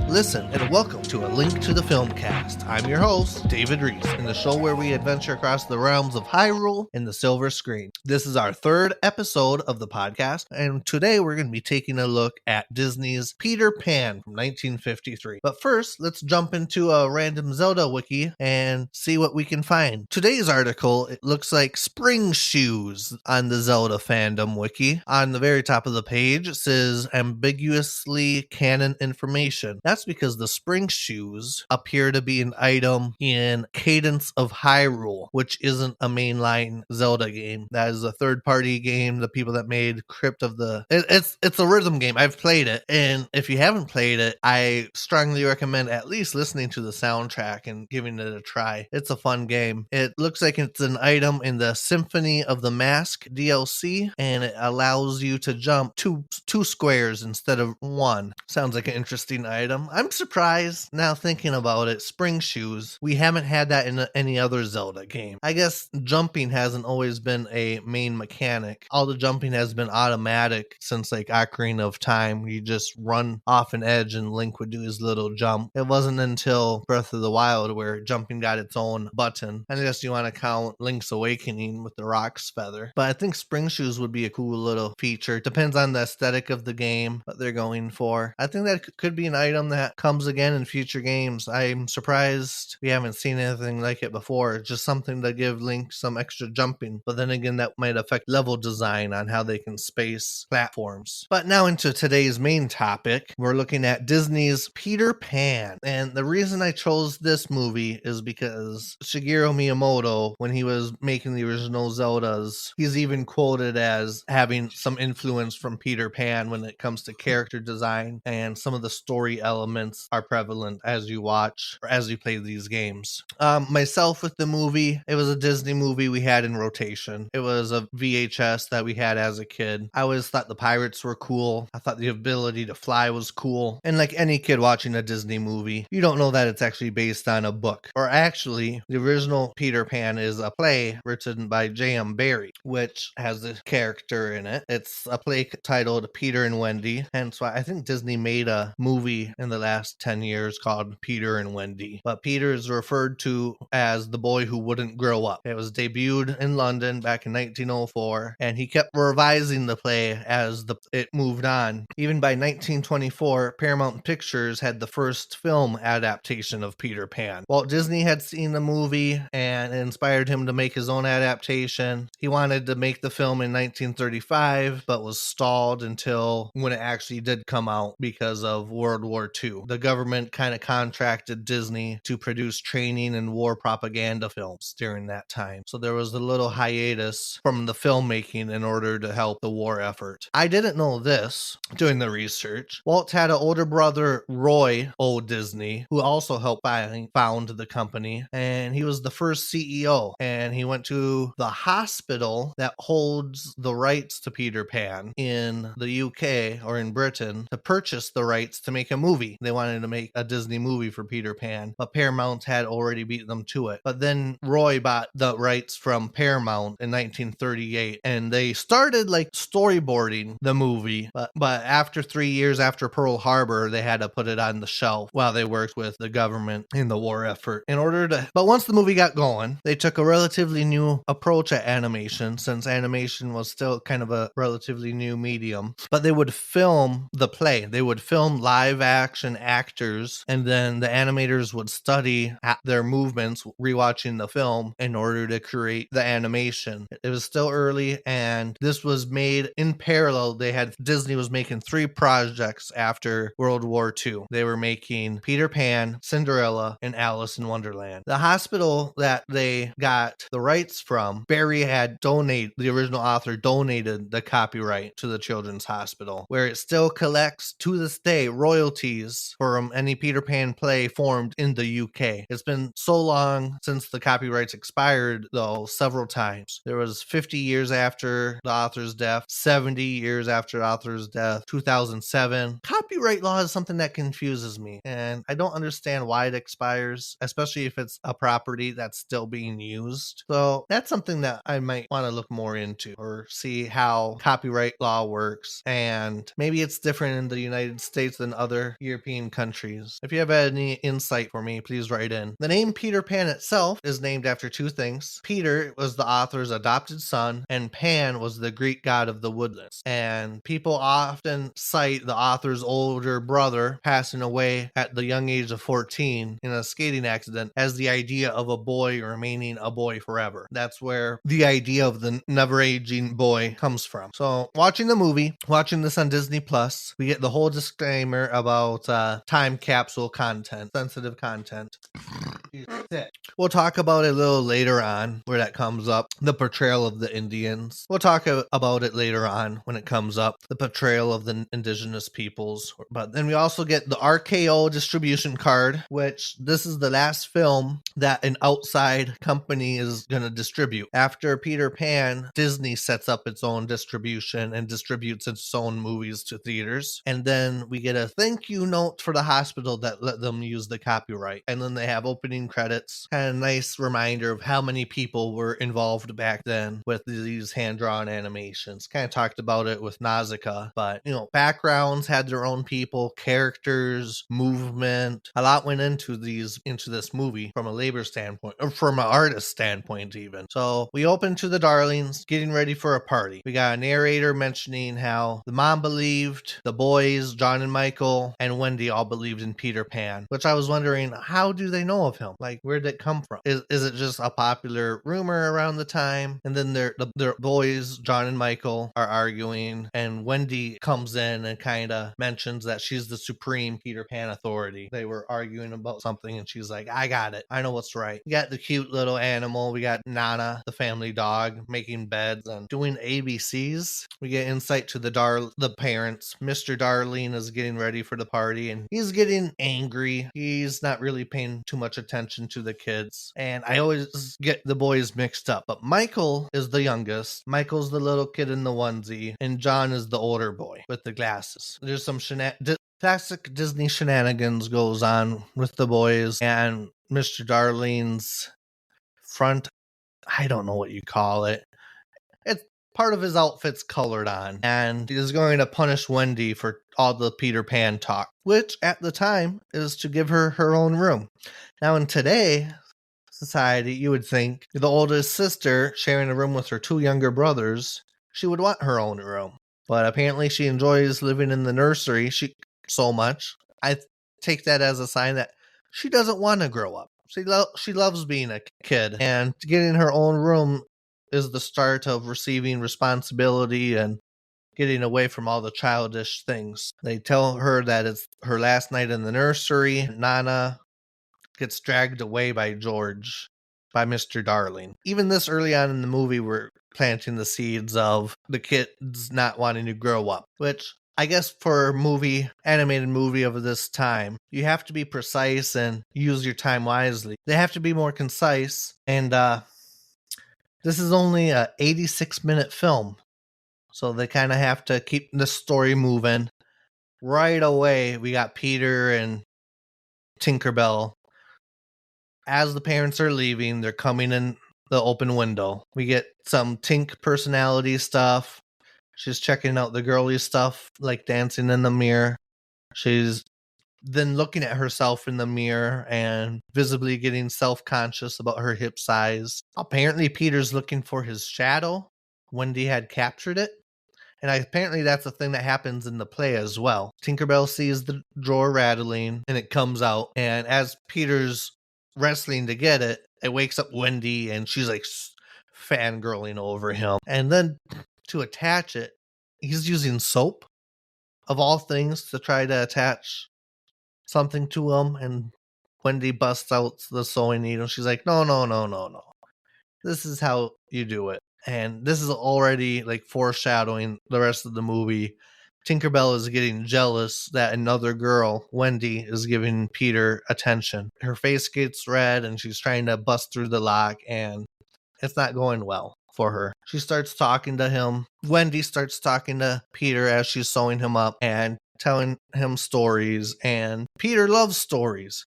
Listen and welcome to A Link to the Filmcast. I'm your host, David Reese, in the show where we adventure across the realms of Hyrule and the silver screen. This is our third episode of the podcast, and today we're going to be taking a look at Disney's Peter Pan from 1953. But first, let's jump into a random Zelda wiki and see what we can find. Today's article, it looks like spring shoes on the Zelda fandom wiki. On the very top of the page, it says ambiguously canon information. That's because the spring shoes appear to be an item in Cadence of Hyrule, which isn't a mainline Zelda game. That is a third-party game. The people that made Crypt of the... It's a rhythm game. I've played it, and if you haven't played it, I strongly recommend at least listening to the soundtrack and giving it a try. It's a fun game. It looks like it's an item in the Symphony of the Mask DLC, and it allows you to jump two squares instead of one. Sounds like an interesting item. I'm surprised now thinking about it. Spring shoes. We haven't had that in any other Zelda game. I guess jumping hasn't always been a main mechanic. All the jumping has been automatic since like Ocarina of Time. You just run off an edge and Link would do his little jump. It wasn't until Breath of the Wild where jumping got its own button. I guess you want to count Link's Awakening with the Rock's Feather. But I think spring shoes would be a cool little feature. Depends on the aesthetic of the game, what they're going for. I think that could be an item that comes again in future games. I'm surprised we haven't seen anything like it before. It's just something to give Link some extra jumping. But then again, that might affect level design on how they can space platforms. But now into today's main topic, we're looking at Disney's Peter Pan. And the reason I chose this movie is because Shigeru Miyamoto, when he was making the original Zeldas, he's even quoted as having some influence from Peter Pan when it comes to character design, and some of the story elements are prevalent as you watch or as you play these games. Myself with the movie, it was a Disney movie we had in rotation. It was a VHS that we had as a kid. I always thought the pirates were cool. I thought the ability to fly was cool. And like any kid watching a Disney movie, you don't know that it's actually based on a book. Or actually, the original Peter Pan is a play written by J.M. Barrie, which has a character in it. It's a play titled Peter and Wendy. Hence why I think Disney made a movie in the last 10 years called Peter and Wendy. But Peter is referred to as the boy who wouldn't grow up. It was debuted in London back in 1904, and he kept revising the play as it moved on. Even by 1924, Paramount Pictures had the first film adaptation of Peter Pan. Walt Disney had seen the movie and it inspired him to make his own adaptation. He wanted to make the film in 1935, but was stalled until when it actually did come out because of World War II. The government kind of contracted Disney to produce training and war propaganda films during that time. So there was a little hiatus from the filmmaking in order to help the war effort. I didn't know this doing the research. Walt had an older brother, Roy O. Disney, who also helped found the company, and he was the first CEO, and he went to the hospital that holds the rights to Peter Pan in the UK or in Britain to purchase the rights to make a movie. They wanted to make a Disney movie for Peter Pan, but Paramount had already beat them to it. But then Roy bought the rights from Paramount in 1938, and they started like storyboarding the movie, but after 3 years after Pearl Harbor, they had to put it on the shelf while they worked with the government in the war effort. But once the movie got going, they took a relatively new approach at animation, since animation was still kind of a relatively new medium. But they would film the play. They would film live action actors, and then the animators would study their movements, rewatching the film in order to create the animation. It was still early, and this was made in parallel. Disney was making 3 projects after World War II. They were making Peter Pan, Cinderella, and Alice in Wonderland. The hospital that they got the rights from, Barrie the original author donated the copyright to the Children's Hospital, where it still collects to this day royalties from any Peter Pan play formed in the UK. It's been so long since the copyrights expired, though, several times. There was 50 years after the author's death, 70 years after the author's death, 2007. Copyright law is something that confuses me, and I don't understand why it expires, especially if it's a property that's still being used. So that's something that I might want to look more into, or see how copyright law works. And maybe it's different in the United States than other European countries. If you have any insight for me, please write in. The name Peter Pan itself is named after two things. Peter was the author's adopted son, and Pan was the Greek god of the woodlands. And people often cite the author's older brother passing away at the young age of 14 in a skating accident as the idea of a boy remaining a boy forever. That's where the idea of the never aging boy comes from. So watching the movie, watching this on Disney Plus, we get the whole disclaimer about time capsule content, sensitive content. We'll talk about it a little later on where that comes up. The portrayal of the Indians. We'll talk about it later on when it comes up. The portrayal of the indigenous peoples. But then we also get the RKO distribution card, which this is the last film that an outside company is going to distribute. After Peter Pan, Disney sets up its own distribution and distributes its own movies to theaters. And then we get a thank you note for the hospital that let them use the copyright. And then they have opening credits, kind of nice reminder of how many people were involved back then with these hand-drawn animations. Kind of talked about it with Nausicaa, but backgrounds had their own people, characters, movement. A lot went into this movie from a labor standpoint, or from an artist standpoint even. So we open to the Darlings getting ready for a party. We got a narrator mentioning how the mom believed, the boys, John and Michael, and Wendy all believed in Peter Pan, which I was wondering, how do they know of him? Like, where did it come from? Is it just a popular rumor around the time? And then their boys, John and Michael, are arguing, and Wendy comes in and kind of mentions that she's the supreme Peter Pan authority. They were arguing about something, and she's like, I got it. I know what's right. We got the cute little animal. We got Nana, the family dog, making beds and doing ABCs. We get insight to the parents. Mr. Darling is getting ready for the party, and he's getting angry. He's not really paying too much attention to the kids, and I always get the boys mixed up, but Michael is the youngest. Michael's the little kid in the onesie, and John is the older boy with the glasses. There's some classic Disney shenanigans goes on with the boys, and Mr. Darling's front, I don't know what you call it. It's part of his outfit's colored on, and he's going to punish Wendy for all the Peter Pan talk, which at the time is to give her her own room. Now in today's society, you would think the oldest sister sharing a room with her two younger brothers, she would want her own room. But apparently she enjoys living in the nursery so much. I take that as a sign that she doesn't want to grow up. She loves being a kid, and getting her own room is the start of receiving responsibility and getting away from all the childish things. They tell her that it's her last night in the nursery. Nana gets dragged away by Mr. Darling. Even this early on in the movie, we're planting the seeds of the kids not wanting to grow up, which I guess for animated movie of this time, you have to be precise and use your time wisely. They have to be more concise, and this is only a 86-minute film, so they kind of have to keep the story moving. Right away, we got Peter and Tinkerbell. As the parents are leaving, they're coming in the open window. We get some Tink personality stuff. She's checking out the girly stuff, like dancing in the mirror. She's then looking at herself in the mirror and visibly getting self-conscious about her hip size. Apparently, Peter's looking for his shadow. Wendy had captured it. And apparently that's a thing that happens in the play as well. Tinkerbell sees the drawer rattling, and it comes out. And as Peter's wrestling to get it, it wakes up Wendy, and she's like fangirling over him. And then to attach it, he's using soap, of all things, to try to attach something to him. And Wendy busts out the sewing needle. She's like, no. This is how you do it. And this is already like foreshadowing the rest of the movie. Tinkerbell is getting jealous that another girl, Wendy, is giving Peter attention. Her face gets red, and she's trying to bust through the lock, and it's not going well for her. She starts talking to him. Wendy starts talking to Peter as she's sewing him up and telling him stories, and Peter loves stories.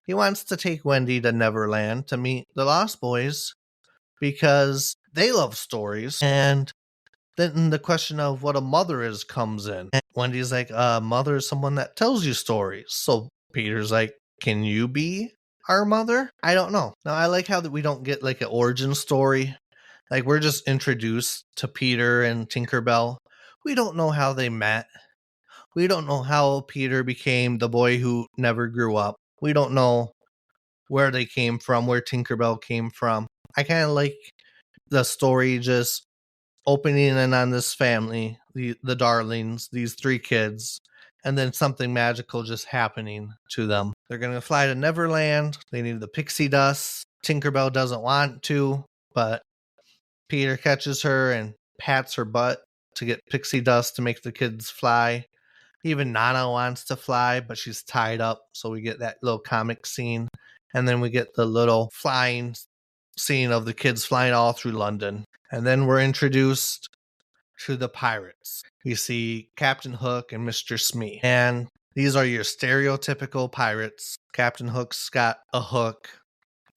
He wants to take Wendy to Neverland to meet the Lost Boys because they love stories, and Then the question of what a mother is comes in. And Wendy's like, mother is someone that tells you stories. So Peter's like, can you be our mother? I don't know. Now, I like how that we don't get like an origin story. Like, we're just introduced to Peter and Tinkerbell. We don't know how they met. We don't know how Peter became the boy who never grew up. We don't know where they came from, where Tinkerbell came from. I kind of like the story just opening in on this family, the Darlings, these three kids, and then something magical just happening to them. They're going to fly to Neverland. They need the pixie dust. Tinkerbell doesn't want to, but Peter catches her and pats her butt to get pixie dust to make the kids fly. Even Nana wants to fly, but she's tied up, so we get that little comic scene. And then we get the little flying scene of the kids flying all through London. And then we're introduced to the pirates. We see Captain Hook and Mr. Smee. And these are your stereotypical pirates. Captain Hook's got a hook,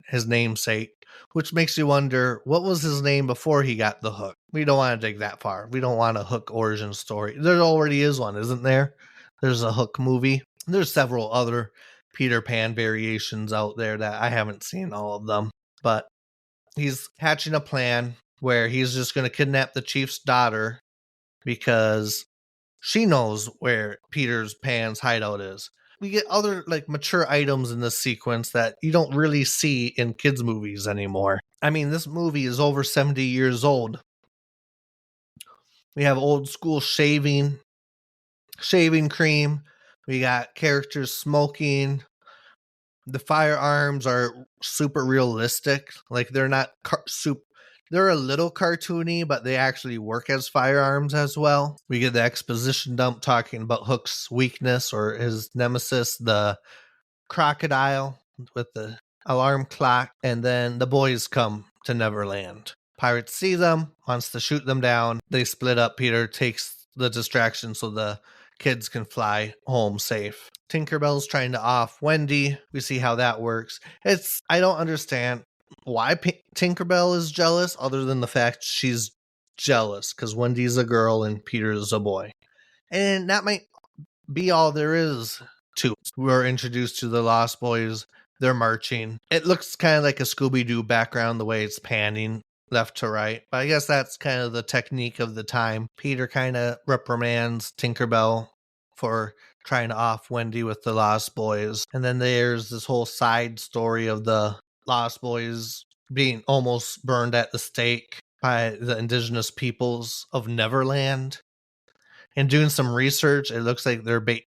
his namesake, which makes you wonder, what was his name before he got the hook? We don't want to dig that far. We don't want a Hook origin story. There already is one, isn't there? There's a Hook movie. There's several other Peter Pan variations out there that I haven't seen all of them. But he's hatching a plan where he's just going to kidnap the chief's daughter because she knows where Peter's Pan's hideout is. We get other like mature items in this sequence that you don't really see in kids' movies anymore. I mean, this movie is over 70 years old. We have old school shaving cream. We got characters smoking. The firearms are super realistic. Like, they're not they're a little cartoony, but they actually work as firearms as well. We get the exposition dump talking about Hook's weakness or his nemesis, the crocodile with the alarm clock. And then the boys come to Neverland. Pirates see them, wants to shoot them down. They split up. Peter takes the distraction so the kids can fly home safe. Tinkerbell's trying to off Wendy. We see how that works. I don't understand why Tinkerbell is jealous, other than the fact she's jealous because Wendy's a girl and Peter's a boy. And that might be all there is to it. We're introduced to the Lost Boys. They're marching. It looks kind of like a Scooby-Doo background, the way it's panning left to right. But I guess that's kind of the technique of the time. Peter kind of reprimands Tinkerbell for trying to off Wendy with the Lost Boys. And then there's this whole side story of the Lost Boys being almost burned at the stake by the indigenous peoples of Neverland. And doing some research, it looks like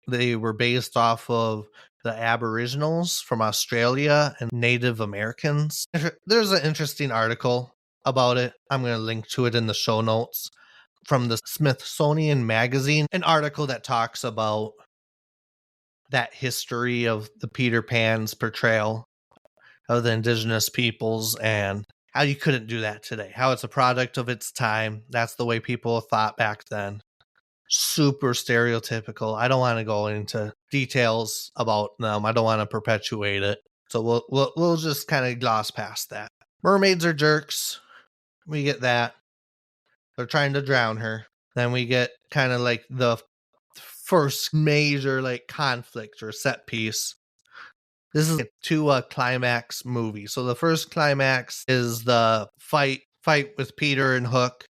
they were based off of the Aboriginals from Australia and Native Americans. There's an interesting article about it. I'm going to link to it in the show notes from the Smithsonian Magazine, an article that talks about that history of the Peter Pan's portrayal of the indigenous peoples and how you couldn't do that today, how it's a product of its time. That's the way people thought back then. Super stereotypical. I don't want to go into details about them. I don't want to perpetuate it. So we'll just kind of gloss past that. Mermaids are jerks. We get that. They're trying to drown her. Then we get kind of like the first major like conflict or set piece. This is a climax movie. So the first climax is the fight with Peter and Hook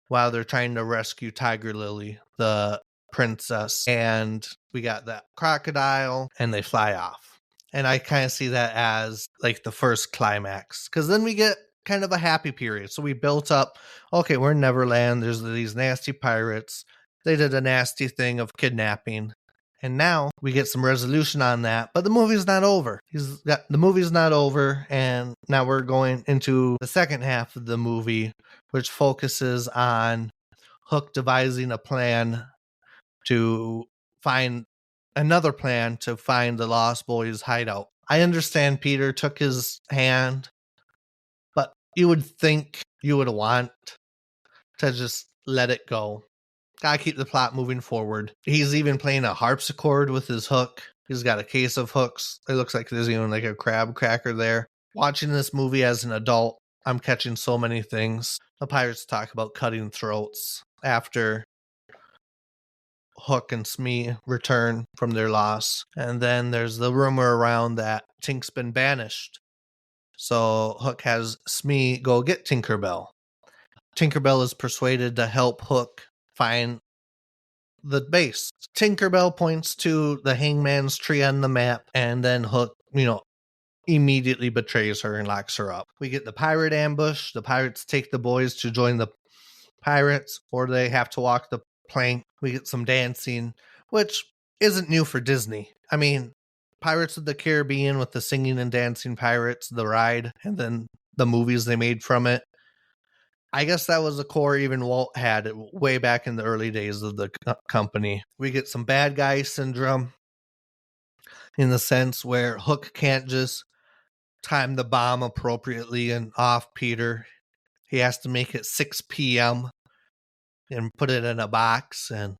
while they're trying to rescue Tiger Lily, the princess. And we got that crocodile and they fly off. And I kind of see that as like the first climax. Because then we get kind of a happy period. So we built up, okay, we're in Neverland. There's these nasty pirates. They did a nasty thing of kidnapping. And now we get some resolution on that. But the movie's not over. The movie's not over. And now we're going into the second half of the movie, which focuses on Hook devising a plan to find another plan to find the Lost Boys hideout. I understand Peter took his hand, but you would think you would want to just let it go. Gotta keep the plot moving forward. He's even playing a harpsichord with his hook. He's got a case of hooks. It looks like there's even like a crab cracker there. Watching this movie as an adult, I'm catching so many things. The pirates talk about cutting throats after Hook and Smee return from their loss. And then there's the rumor around that Tink's been banished. So Hook has Smee go get Tinkerbell. Tinkerbell is persuaded to help Hook find the base. Tinkerbell points to the Hangman's Tree on the map, and then Hook, immediately betrays her and locks her up. We get the pirate ambush. The pirates take the boys to join the pirates, or they have to walk the plank. We get some dancing, which isn't new for Disney. I mean, Pirates of the Caribbean with the singing and dancing pirates, the ride, and then the movies they made from it. I guess that was a core even Walt had way back in the early days of the company. We get some bad guy syndrome in the sense where Hook can't just time the bomb appropriately and off Peter. He has to make it 6 p.m. and put it in a box and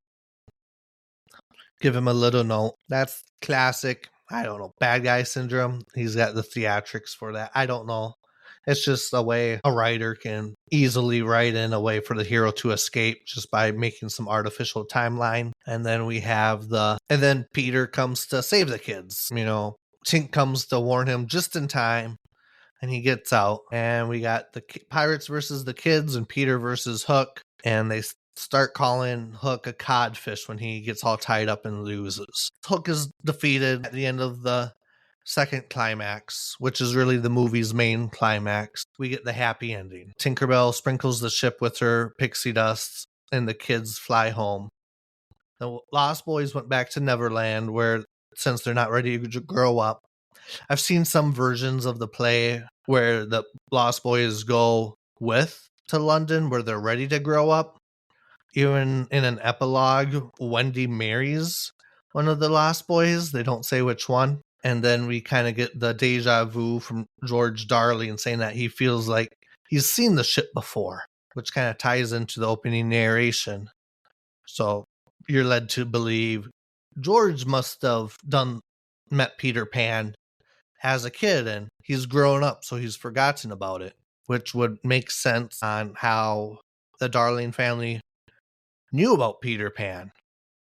give him a little note. That's classic, I don't know, bad guy syndrome. He's got the theatrics for that. I don't know. It's just a way a writer can easily write in a way for the hero to escape just by making some artificial timeline. And then and then Peter comes to save the kids. Tink comes to warn him just in time, and he gets out. And we got the pirates versus the kids and Peter versus Hook. And they start calling Hook a codfish when he gets all tied up and loses. Hook is defeated at the end of the second climax, which is really the movie's main climax. We get the happy ending. Tinkerbell sprinkles the ship with her pixie dust, and the kids fly home. The Lost Boys went back to Neverland, where, since they're not ready to grow up, I've seen some versions of the play where the Lost Boys go to London, where they're ready to grow up. Even in an epilogue, Wendy marries one of the Lost Boys. They don't say which one. And then we kind of get the deja vu from George Darling saying that he feels like he's seen the ship before, which kind of ties into the opening narration. So you're led to believe George must have met Peter Pan as a kid, and he's grown up, so he's forgotten about it, which would make sense on how the Darling family knew about Peter Pan.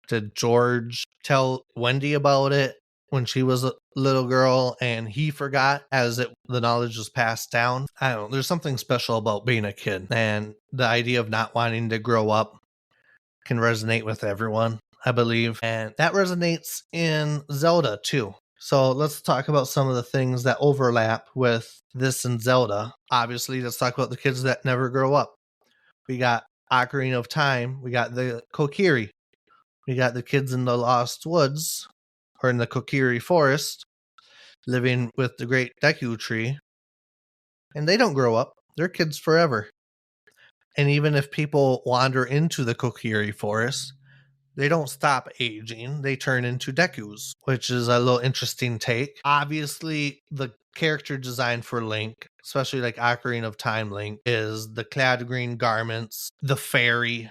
Did George tell Wendy about it when she was a little girl and he forgot as the knowledge was passed down? I don't know. There's something special about being a kid, and the idea of not wanting to grow up can resonate with everyone, I believe. And that resonates in Zelda too. So let's talk about some of the things that overlap with this and Zelda. Obviously, let's talk about the kids that never grow up. We got Ocarina of Time. We got the Kokiri. We got the kids in the Lost Woods, or in the Kokiri Forest, living with the great Deku Tree. And they don't grow up. They're kids forever. And even if people wander into the Kokiri Forest, they don't stop aging. They turn into Dekus, which is a little interesting take. Obviously, the character design for Link, especially like Ocarina of Time Link, is the clad green garments, the fairy,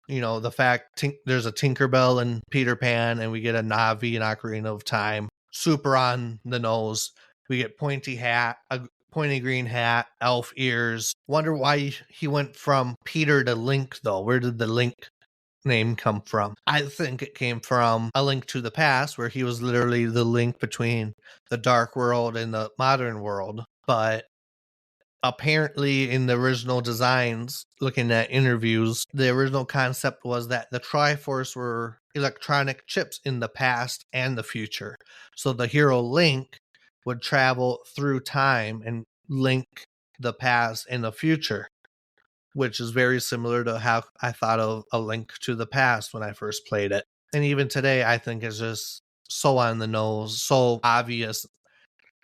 the fact there's a Tinkerbell and Peter Pan, and we get a Navi in Ocarina of Time. Super on the nose. We get a pointy green hat, elf ears. Wonder why he went from Peter to Link, though. Where did the Link name come from? I think it came from A Link to the Past, where he was literally the link between the dark world and the modern world. But apparently in the original designs, looking at interviews, the original concept was that the Triforce were electronic chips in the past and the future. So the hero Link would travel through time and link the past and the future, which is very similar to how I thought of A Link to the Past when I first played it. And even today, I think it's just so on the nose, so obvious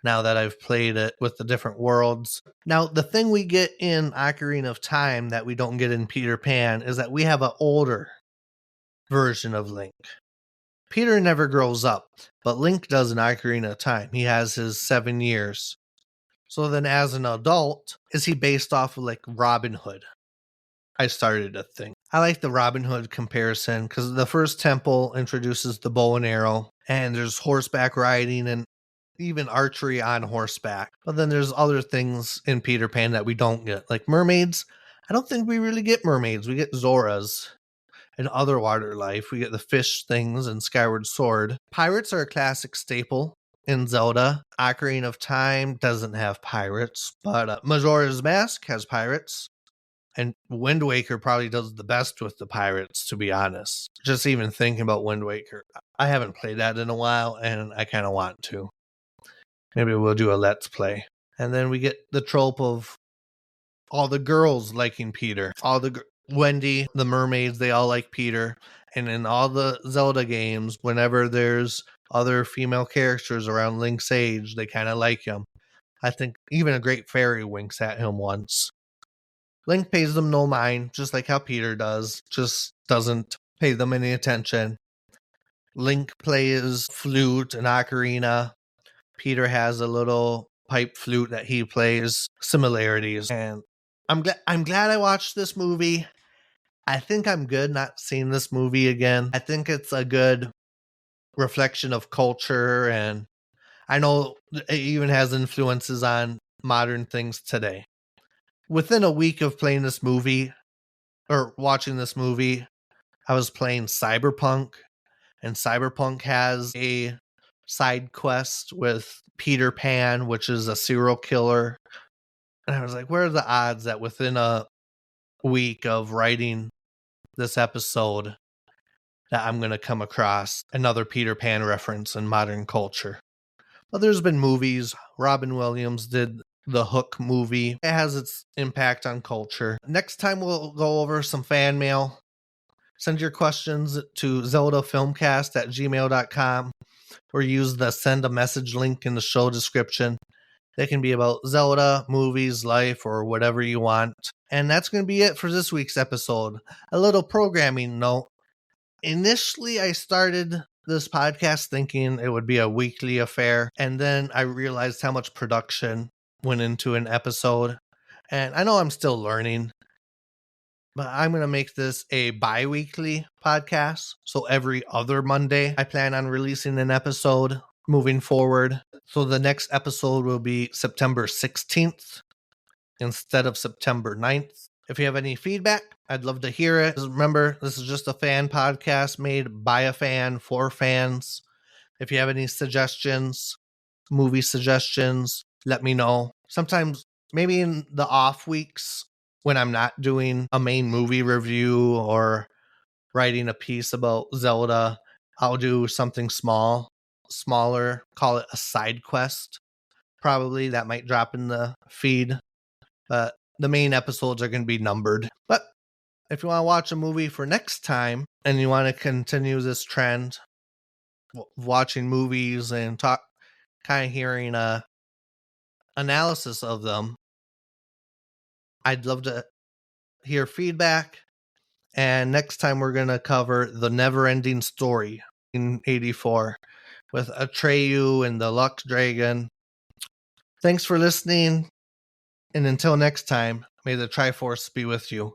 now that I've played it with the different worlds. Now, the thing we get in Ocarina of Time that we don't get in Peter Pan is that we have an older version of Link. Peter never grows up, but Link does in Ocarina of Time. He has his 7 years. So then as an adult, is he based off of like Robin Hood? I started to think. I like the Robin Hood comparison because the first temple introduces the bow and arrow, and there's horseback riding, and even archery on horseback. But then there's other things in Peter Pan that we don't get, like mermaids. I don't think we really get mermaids. We get Zoras and other water life. We get the fish things in Skyward Sword. Pirates are a classic staple in Zelda. Ocarina of Time doesn't have pirates, but Majora's Mask has pirates. And Wind Waker probably does the best with the pirates, to be honest. Just even thinking about Wind Waker. I haven't played that in a while, and I kind of want to. Maybe we'll do a Let's Play. And then we get the trope of all the girls liking Peter. Wendy, the mermaids, they all like Peter. And in all the Zelda games, whenever there's other female characters around Link's age, they kind of like him. I think even a great fairy winks at him once. Link pays them no mind, just like how Peter does, just doesn't pay them any attention. Link plays flute and ocarina. Peter has a little pipe flute that he plays. Similarities. And I'm glad I watched this movie. I think I'm good not seeing this movie again. I think it's a good reflection of culture, and I know it even has influences on modern things today. Within a week of playing this movie, or watching this movie, I was playing Cyberpunk, and Cyberpunk has a side quest with Peter Pan, which is a serial killer. And I was like, what are the odds that within a week of writing this episode that I'm going to come across another Peter Pan reference in modern culture? But there's been movies. Robin Williams did the Hook movie. It has its impact on culture. Next time we'll go over some fan mail. Send your questions to ZeldaFilmcast@gmail.com or use the send a message link in the show description. They can be about Zelda, movies, life, or whatever you want. And that's going to be it for this week's episode. A little programming note. Initially, I started this podcast thinking it would be a weekly affair, and then I realized how much production went into an episode. And I know I'm still learning, but I'm going to make this a biweekly podcast. So every other Monday, I plan on releasing an episode moving forward. So the next episode will be September 16th instead of September 9th. If you have any feedback, I'd love to hear it. Remember, this is just a fan podcast made by a fan for fans. If you have any suggestions, movie suggestions, let me know. Sometimes, maybe in the off weeks when I'm not doing a main movie review or writing a piece about Zelda, I'll do something smaller, call it a side quest. Probably that might drop in the feed, but the main episodes are going to be numbered. But if you want to watch a movie for next time and you want to continue this trend of watching movies and kind of hearing a analysis of them, I'd love to hear feedback. And next time we're going to cover The Never-Ending Story in 84 with Atreyu and the Luck Dragon. Thanks for listening. And until next time, may the Triforce be with you.